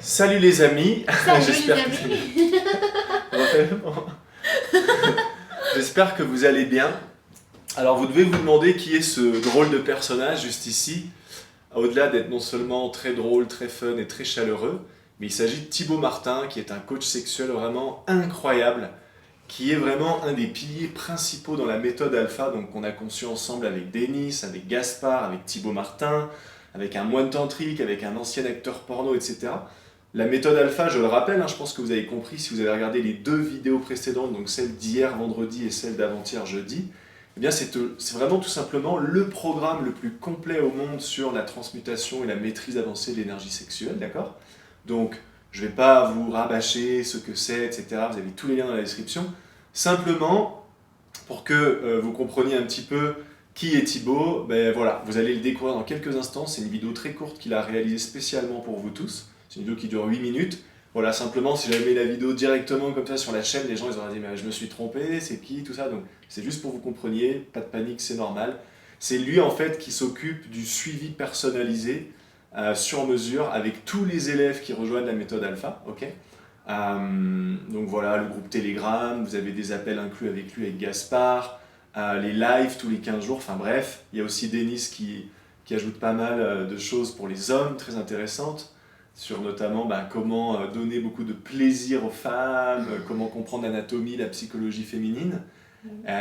Salut les amis, Salut les j'espère amis. j'espère que vous allez bien. Alors vous devez vous demander qui est ce drôle de personnage juste ici, au-delà d'être non seulement très drôle, très fun et très chaleureux, mais il s'agit de Thibaut Martin qui est un coach sexuel vraiment incroyable, qui est vraiment un des piliers principaux dans la méthode alpha, donc qu'on a conçu ensemble avec Denis, avec Gaspard, avec Thibaut Martin, avec un moine tantrique, avec un ancien acteur porno, etc. La méthode alpha, je le rappelle, je pense que vous avez compris si vous avez regardé les deux vidéos précédentes, donc celle d'hier vendredi et celle d'avant-hier jeudi, eh bien c'est vraiment tout simplement le programme le plus complet au monde sur la transmutation et la maîtrise avancée de l'énergie sexuelle, d'accord? Donc je ne vais pas vous rabâcher ce que c'est, etc. Vous avez tous les liens dans la description. Simplement, pour que vous compreniez un petit peu qui est Thibaut, ben voilà, vous allez le découvrir dans quelques instants. C'est une vidéo très courte qu'il a réalisée spécialement pour vous tous. C'est une vidéo qui dure 8 minutes. Voilà, simplement, si j'avais mis la vidéo directement comme ça sur la chaîne, les gens ils auraient dit mais je me suis trompé, c'est qui, tout ça. Donc c'est juste pour que vous compreniez, pas de panique, c'est normal. C'est lui en fait qui s'occupe du suivi personnalisé sur mesure avec tous les élèves qui rejoignent la méthode alpha, ok. Donc voilà, le groupe Telegram, vous avez des appels inclus avec lui, avec Gaspard, les lives tous les 15 jours, enfin bref. Il y a aussi Denis qui ajoute pas mal de choses pour les hommes, très intéressantes, sur notamment comment donner beaucoup de plaisir aux femmes, comment comprendre l'anatomie, la psychologie féminine,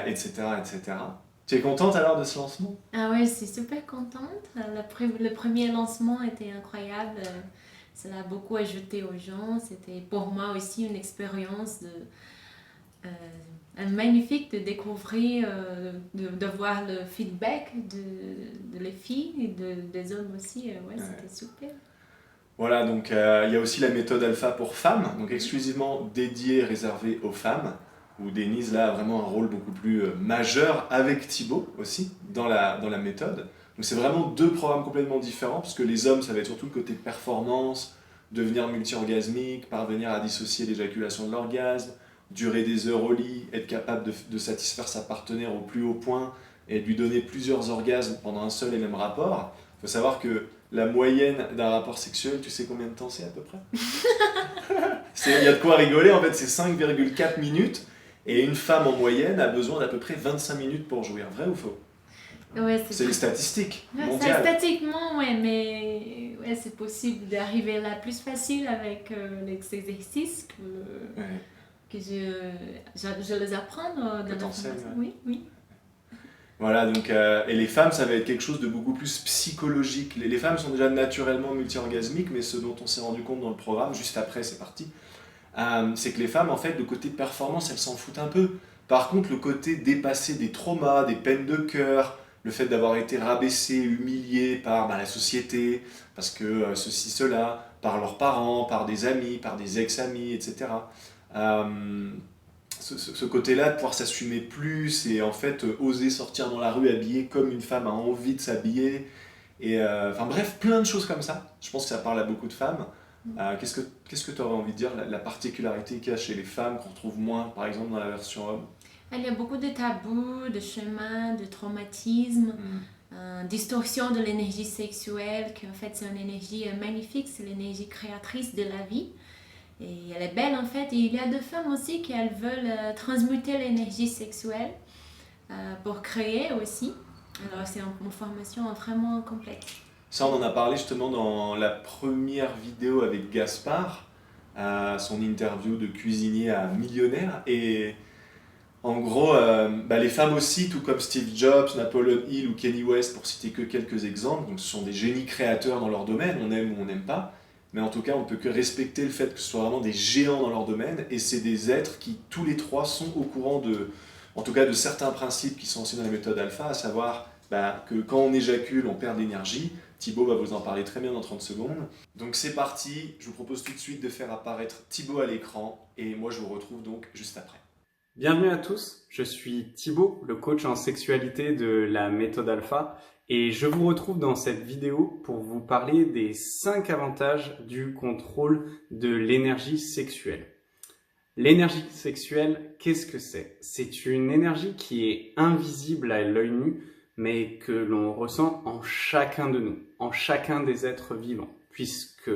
etc., etc. Tu es contente alors de ce lancement? Ah ouais, je suis super contente. Le premier lancement était incroyable. Ça a beaucoup ajouté aux gens. C'était pour moi aussi une expérience magnifique de découvrir, de voir le feedback de les filles et des hommes aussi. Ouais, c'était super. Voilà, donc il y a aussi la méthode alpha pour femmes, donc exclusivement dédiée, réservée aux femmes, où Denise là a vraiment un rôle beaucoup plus majeur avec Thibaut aussi dans la méthode. Donc c'est vraiment deux programmes complètement différents, parce que les hommes ça va être surtout le côté performance, devenir multi-orgasmique, parvenir à dissocier l'éjaculation de l'orgasme, durer des heures au lit, être capable de satisfaire sa partenaire au plus haut point et de lui donner plusieurs orgasmes pendant un seul et même rapport. Il faut savoir que la moyenne d'un rapport sexuel, tu sais combien de temps c'est à peu près? Il y a de quoi rigoler, en fait, c'est 5,4 minutes. Et une femme en moyenne a besoin d'à peu près 25 minutes pour jouir. Vrai ou faux? Ouais, C'est les statistiques ouais, mondiales. statistiquement, ouais, mais ouais, c'est possible d'arriver là plus facile avec les exercices que je les apprends dans la formation. Oui, oui. Voilà, donc, et les femmes, ça va être quelque chose de beaucoup plus psychologique. Les femmes sont déjà naturellement multi-orgasmiques, mais ce dont on s'est rendu compte dans le programme, juste après, c'est parti, c'est que les femmes, en fait, le côté performance, elles s'en foutent un peu. Par contre, le côté dépasser des traumas, des peines de cœur, le fait d'avoir été rabaissé, humilié par la société, parce que ceci, cela, par leurs parents, par des amis, par des ex-amis, etc. Ce côté-là, de pouvoir s'assumer plus et en fait oser sortir dans la rue habillé comme une femme a envie de s'habiller. Et enfin bref, plein de choses comme ça. Je pense que ça parle à beaucoup de femmes. Qu'est-ce que tu aurais envie de dire, la particularité qu'il y a chez les femmes qu'on retrouve moins, par exemple, dans la version homme? Il y a beaucoup de tabous, de chemins, de traumatismes, distorsion de l'énergie sexuelle, qui en fait c'est une énergie magnifique, c'est l'énergie créatrice de la vie. Et elle est belle en fait. Et il y a des femmes aussi qui elles veulent transmuter l'énergie sexuelle pour créer aussi. Alors c'est une formation vraiment complète. Ça, on en a parlé justement dans la première vidéo avec Gaspard, son interview de cuisinier à millionnaire. Et en gros, les femmes aussi, tout comme Steve Jobs, Napoleon Hill ou Kanye West, pour citer que quelques exemples, donc ce sont des génies créateurs dans leur domaine, on aime ou on n'aime pas, mais en tout cas, on ne peut que respecter le fait que ce soit vraiment des géants dans leur domaine, et c'est des êtres qui, tous les trois, sont au courant en tout cas, de certains principes qui sont aussi dans la méthode alpha, à savoir que quand on éjacule, on perd de l'énergie. Thibaut va vous en parler très bien dans 30 secondes. Donc c'est parti, je vous propose tout de suite de faire apparaître Thibaut à l'écran, et moi je vous retrouve donc juste après. Bienvenue à tous, je suis Thibaut, le coach en sexualité de la méthode alpha, et je vous retrouve dans cette vidéo pour vous parler des 5 avantages du contrôle de l'énergie sexuelle. L'énergie sexuelle, qu'est-ce que c'est? C'est une énergie qui est invisible à l'œil nu, mais que l'on ressent en chacun de nous, en chacun des êtres vivants, puisque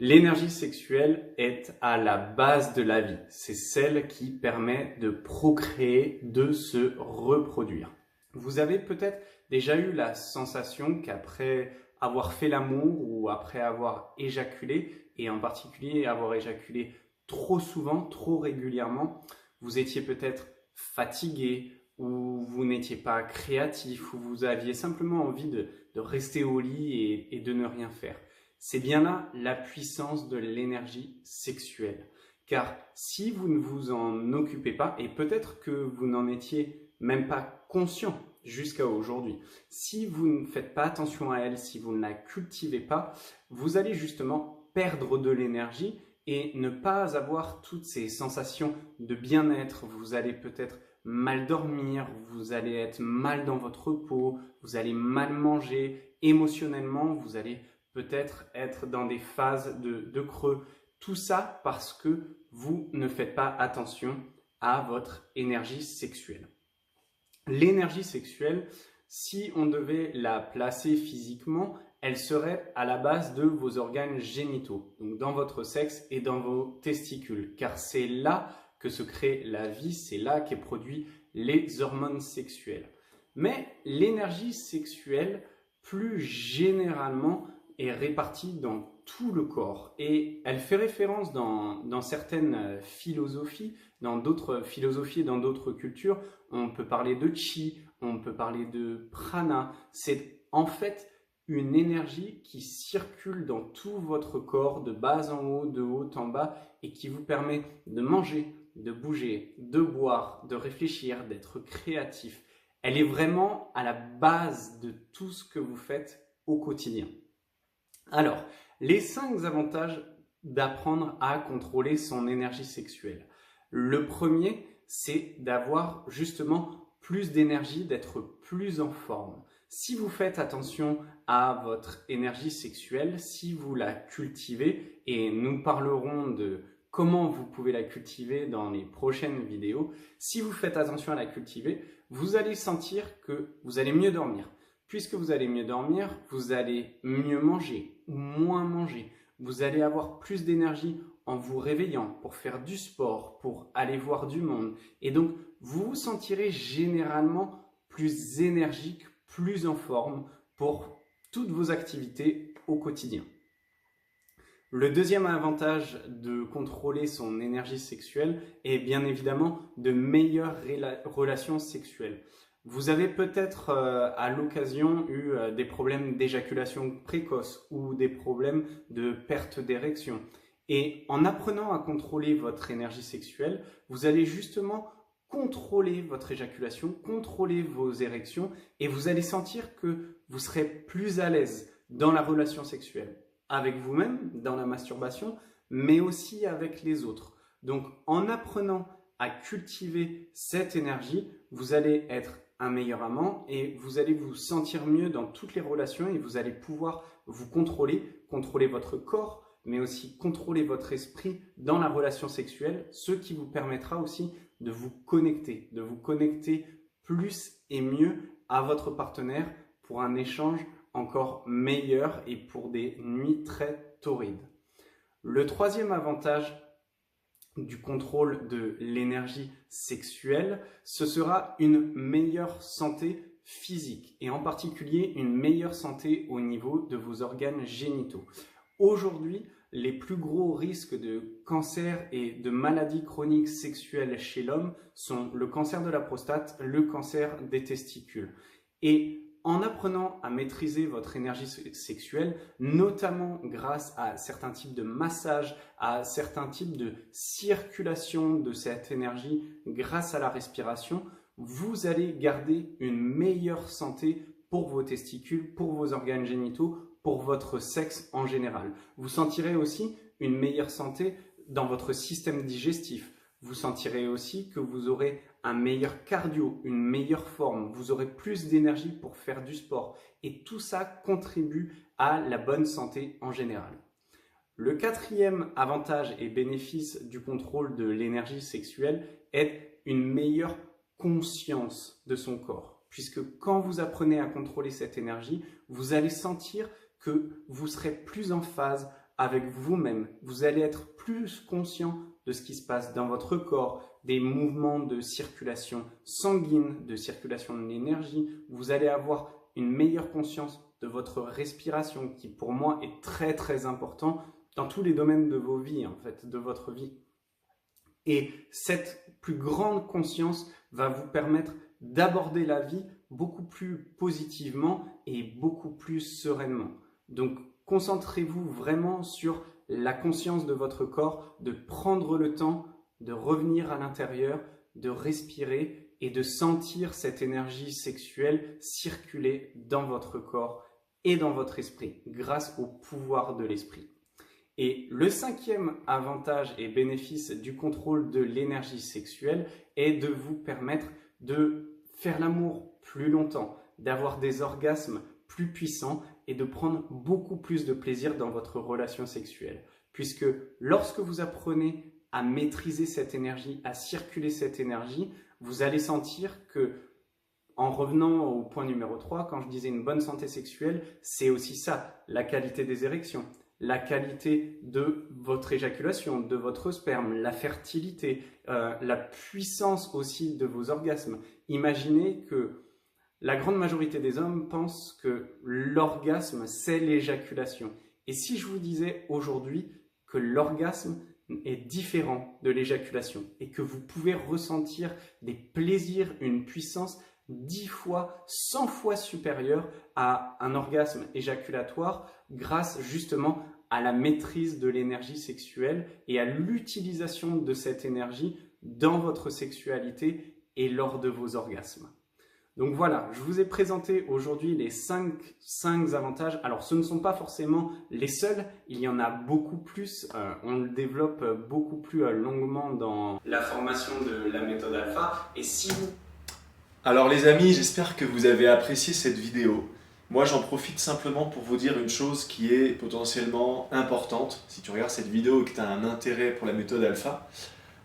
L'énergie sexuelle est à la base de la vie. C'est celle qui permet de procréer, de se reproduire. Vous avez peut-être déjà eu la sensation qu'après avoir fait l'amour ou après avoir éjaculé, et en particulier avoir éjaculé trop souvent, trop régulièrement, vous étiez peut-être fatigué ou vous n'étiez pas créatif ou vous aviez simplement envie de rester au lit et de ne rien faire. C'est bien là la puissance de l'énergie sexuelle. Car si vous ne vous en occupez pas, et peut-être que vous n'en étiez même pas conscient jusqu'à aujourd'hui, si vous ne faites pas attention à elle, si vous ne la cultivez pas, vous allez justement perdre de l'énergie et ne pas avoir toutes ces sensations de bien-être. Vous allez peut-être mal dormir, vous allez être mal dans votre peau, vous allez mal manger, émotionnellement, vous allez peut-être être dans des phases de creux. Tout ça parce que vous ne faites pas attention à votre énergie sexuelle. L'énergie sexuelle, si on devait la placer physiquement, elle serait à la base de vos organes génitaux, donc dans votre sexe et dans vos testicules, car c'est là que se crée la vie, c'est là qu'est produit les hormones sexuelles. Mais l'énergie sexuelle, plus généralement, est répartie dans tout le corps et elle fait référence dans certaines philosophies, dans d'autres philosophies et dans d'autres cultures. On peut parler de chi, on peut parler de prana. C'est en fait une énergie qui circule dans tout votre corps, de bas en haut, de haut en bas, et qui vous permet de manger, de bouger, de boire, de réfléchir, d'être créatif. Elle est vraiment à la base de tout ce que vous faites au quotidien. Alors, les 5 avantages d'apprendre à contrôler son énergie sexuelle. Le premier, c'est d'avoir justement plus d'énergie, d'être plus en forme. Si vous faites attention à votre énergie sexuelle, si vous la cultivez, et nous parlerons de comment vous pouvez la cultiver dans les prochaines vidéos, si vous faites attention à la cultiver, vous allez sentir que vous allez mieux dormir. Puisque vous allez mieux dormir, vous allez mieux manger ou moins manger. Vous allez avoir plus d'énergie en vous réveillant pour faire du sport, pour aller voir du monde. Et donc, vous vous sentirez généralement plus énergique, plus en forme pour toutes vos activités au quotidien. Le deuxième avantage de contrôler son énergie sexuelle est bien évidemment de meilleures relations sexuelles. Vous avez peut-être à l'occasion eu des problèmes d'éjaculation précoce ou des problèmes de perte d'érection. Et en apprenant à contrôler votre énergie sexuelle, vous allez justement contrôler votre éjaculation, contrôler vos érections et vous allez sentir que vous serez plus à l'aise dans la relation sexuelle, avec vous-même, dans la masturbation, mais aussi avec les autres. Donc en apprenant à cultiver cette énergie, vous allez être un meilleur amant et vous allez vous sentir mieux dans toutes les relations et vous allez pouvoir vous contrôler votre corps, mais aussi contrôler votre esprit dans la relation sexuelle, ce qui vous permettra aussi de vous connecter plus et mieux à votre partenaire pour un échange encore meilleur et pour des nuits très torrides. Le troisième avantage du contrôle de l'énergie sexuelle, ce sera une meilleure santé physique et en particulier une meilleure santé au niveau de vos organes génitaux. Aujourd'hui, les plus gros risques de cancer et de maladies chroniques sexuelles chez l'homme sont le cancer de la prostate, le cancer des testicules. Et en apprenant à maîtriser votre énergie sexuelle, notamment grâce à certains types de massages, à certains types de circulation de cette énergie grâce à la respiration, vous allez garder une meilleure santé pour vos testicules, pour vos organes génitaux, pour votre sexe en général. Vous sentirez aussi une meilleure santé dans votre système digestif. Vous sentirez aussi que vous aurez un meilleur cardio, une meilleure forme, vous aurez plus d'énergie pour faire du sport et tout ça contribue à la bonne santé en général. Le quatrième avantage et bénéfice du contrôle de l'énergie sexuelle est une meilleure conscience de son corps, puisque quand vous apprenez à contrôler cette énergie, vous allez sentir que vous serez plus en phase avec vous-même. Vous allez être plus conscient de ce qui se passe dans votre corps, des mouvements de circulation sanguine, de circulation de l'énergie. Vous allez avoir une meilleure conscience de votre respiration qui, pour moi, est très très important dans tous les domaines de vos vies, en fait, de votre vie. Et cette plus grande conscience va vous permettre d'aborder la vie beaucoup plus positivement et beaucoup plus sereinement. Donc, concentrez-vous vraiment sur la conscience de votre corps, de prendre le temps de revenir à l'intérieur, de respirer et de sentir cette énergie sexuelle circuler dans votre corps et dans votre esprit, grâce au pouvoir de l'esprit. Et le 5e avantage et bénéfice du contrôle de l'énergie sexuelle est de vous permettre de faire l'amour plus longtemps, d'avoir des orgasmes plus puissants et de prendre beaucoup plus de plaisir dans votre relation sexuelle. Puisque lorsque vous apprenez à maîtriser cette énergie, à circuler cette énergie, vous allez sentir que, en revenant au point numéro 3, quand je disais une bonne santé sexuelle, c'est aussi ça, la qualité des érections, la qualité de votre éjaculation, de votre sperme, la fertilité, la puissance aussi de vos orgasmes. Imaginez que la grande majorité des hommes pensent que l'orgasme, c'est l'éjaculation. Et si je vous disais aujourd'hui que l'orgasme est différent de l'éjaculation et que vous pouvez ressentir des plaisirs, une puissance 10 fois, 100 fois supérieure à un orgasme éjaculatoire grâce justement à la maîtrise de l'énergie sexuelle et à l'utilisation de cette énergie dans votre sexualité et lors de vos orgasmes. Donc voilà, je vous ai présenté aujourd'hui les 5 avantages. Alors ce ne sont pas forcément les seuls, il y en a beaucoup plus. On le développe beaucoup plus longuement dans la formation de la méthode alpha. Et si vous... Alors les amis, j'espère que vous avez apprécié cette vidéo. Moi j'en profite simplement pour vous dire une chose qui est potentiellement importante. Si tu regardes cette vidéo et que tu as un intérêt pour la méthode alpha,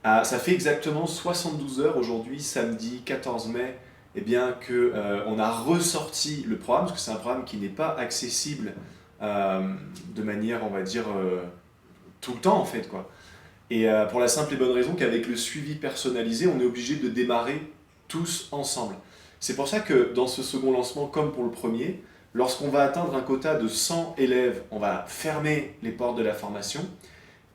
ça fait exactement 72 heures aujourd'hui, samedi 14 mai, eh bien qu'on a ressorti le programme, parce que c'est un programme qui n'est pas accessible de manière, on va dire, tout le temps en fait, quoi. Et pour la simple et bonne raison qu'avec le suivi personnalisé, on est obligé de démarrer tous ensemble. C'est pour ça que dans ce second lancement, comme pour le premier, lorsqu'on va atteindre un quota de 100 élèves, on va fermer les portes de la formation.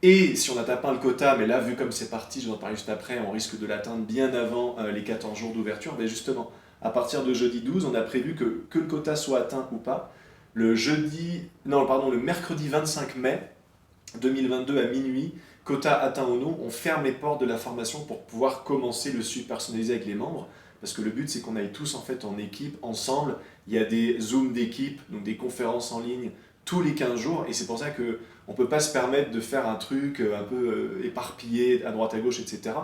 Et si on n'atteint pas le quota, mais là, vu comme c'est parti, je vais en parler juste après, on risque de l'atteindre bien avant les 14 jours d'ouverture. Mais justement, à partir de jeudi 12, on a prévu que le quota soit atteint ou pas. Le mercredi 25 mai 2022 à minuit, quota atteint ou non, on ferme les portes de la formation pour pouvoir commencer le suivi personnalisé avec les membres. Parce que le but, c'est qu'on aille tous en fait en équipe, ensemble. Il y a des Zooms d'équipe, donc des conférences en ligne tous les 15 jours. Et c'est pour ça qu'on ne peut pas se permettre de faire un truc un peu éparpillé à droite à gauche, etc.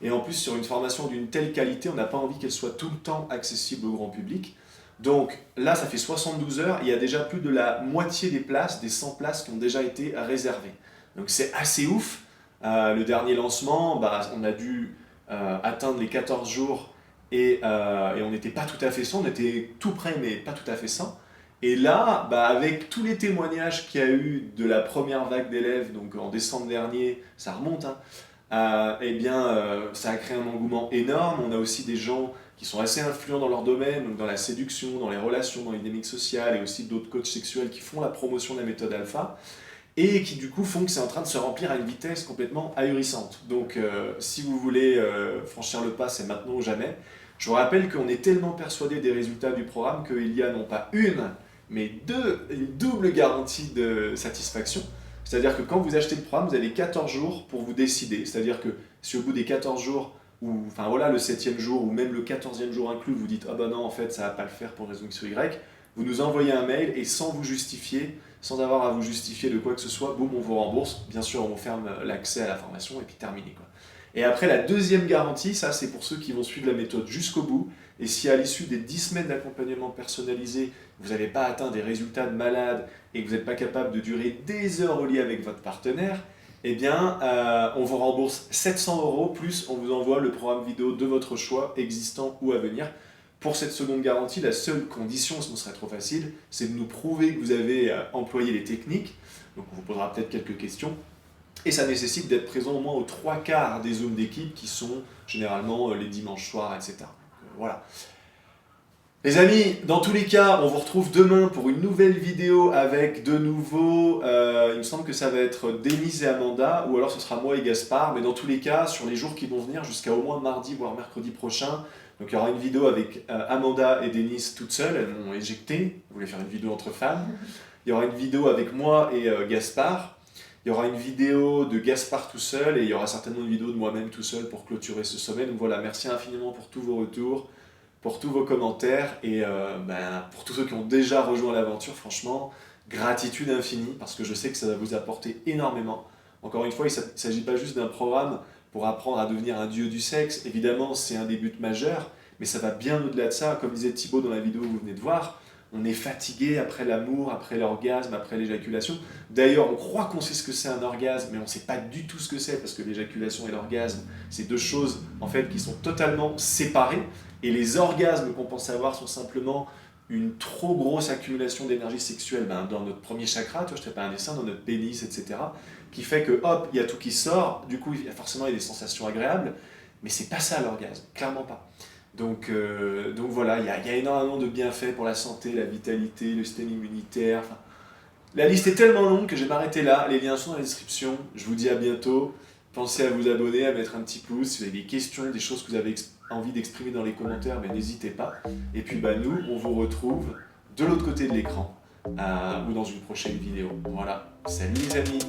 Et en plus, sur une formation d'une telle qualité, on n'a pas envie qu'elle soit tout le temps accessible au grand public. Donc là, ça fait 72 heures. Il y a déjà plus de la moitié des places, des 100 places qui ont déjà été réservées. Donc c'est assez ouf. Le dernier lancement, on a dû atteindre les 14 jours et on n'était pas tout à fait 100, on était tout près mais pas tout à fait 100. Et là, avec tous les témoignages qu'il y a eu de la première vague d'élèves, donc en décembre dernier, ça remonte, ça a créé un engouement énorme. On a aussi des gens qui sont assez influents dans leur domaine, donc dans la séduction, dans les relations, dans les dynamiques sociales, et aussi d'autres coachs sexuels qui font la promotion de la méthode alpha, et qui du coup font que c'est en train de se remplir à une vitesse complètement ahurissante. Donc si vous voulez franchir le pas, c'est maintenant ou jamais. Je vous rappelle qu'on est tellement persuadé des résultats du programme qu'il y a non pas une, mais une double garantie de satisfaction. C'est-à-dire que quand vous achetez le programme, vous avez 14 jours pour vous décider. C'est-à-dire que si au bout des 14 jours, ou enfin voilà, le 7e jour, ou même le 14e jour inclus, vous dites « Ah ben non, en fait, ça ne va pas le faire pour raison X ou Y », vous nous envoyez un mail et sans vous justifier, sans avoir à vous justifier de quoi que ce soit, boum, on vous rembourse. Bien sûr, on vous ferme l'accès à la formation et puis terminé, quoi. Et après, la deuxième garantie, ça c'est pour ceux qui vont suivre la méthode jusqu'au bout. Et si à l'issue des 10 semaines d'accompagnement personnalisé, vous n'avez pas atteint des résultats de malade et que vous n'êtes pas capable de durer des heures au lit avec votre partenaire, eh bien, on vous rembourse 700 € plus on vous envoie le programme vidéo de votre choix, existant ou à venir. Pour cette seconde garantie, la seule condition, sinon ce serait trop facile, c'est de nous prouver que vous avez employé les techniques. Donc on vous posera peut-être quelques questions. Et ça nécessite d'être présent au moins aux 3/4 des Zooms d'équipe qui sont généralement les dimanches soirs, etc. Voilà. Les amis, dans tous les cas, on vous retrouve demain pour une nouvelle vidéo avec de nouveau, il me semble que ça va être Denise et Amanda, ou alors ce sera moi et Gaspard, mais dans tous les cas, sur les jours qui vont venir, jusqu'à au moins mardi, voire mercredi prochain, donc il y aura une vidéo avec Amanda et Denise toutes seules, elles m'ont éjecté, elles voulaient faire une vidéo entre femmes. Il y aura une vidéo avec moi et Gaspard. Il y aura une vidéo de Gaspard tout seul, et il y aura certainement une vidéo de moi-même tout seul pour clôturer ce sommet. Donc voilà, merci infiniment pour tous vos retours, pour tous vos commentaires, et pour tous ceux qui ont déjà rejoint l'aventure, franchement, gratitude infinie, parce que je sais que ça va vous apporter énormément. Encore une fois, il ne s'agit pas juste d'un programme pour apprendre à devenir un dieu du sexe. Évidemment, c'est un des buts majeurs, mais ça va bien au-delà de ça. Comme disait Thibaut dans la vidéo que vous venez de voir, on est fatigué après l'amour, après l'orgasme, après l'éjaculation. D'ailleurs, on croit qu'on sait ce que c'est un orgasme, mais on ne sait pas du tout ce que c'est, parce que l'éjaculation et l'orgasme, c'est deux choses en fait, qui sont totalement séparées. Et les orgasmes qu'on pense avoir sont simplement une trop grosse accumulation d'énergie sexuelle dans notre premier chakra, je ne sais pas, un dessin, dans notre pénis, etc., qui fait que, hop, il y a tout qui sort, du coup, forcément, il y a des sensations agréables, mais c'est pas ça l'orgasme, clairement pas. Donc voilà, il y a énormément de bienfaits pour la santé, la vitalité, le système immunitaire. Enfin, la liste est tellement longue que je vais m'arrêter là. Les liens sont dans la description. Je vous dis à bientôt. Pensez à vous abonner, à mettre un petit pouce. Si vous avez des questions, des choses que vous avez envie d'exprimer dans les commentaires, mais n'hésitez pas. Et puis nous, on vous retrouve de l'autre côté de l'écran ou dans une prochaine vidéo. Voilà, salut les amis.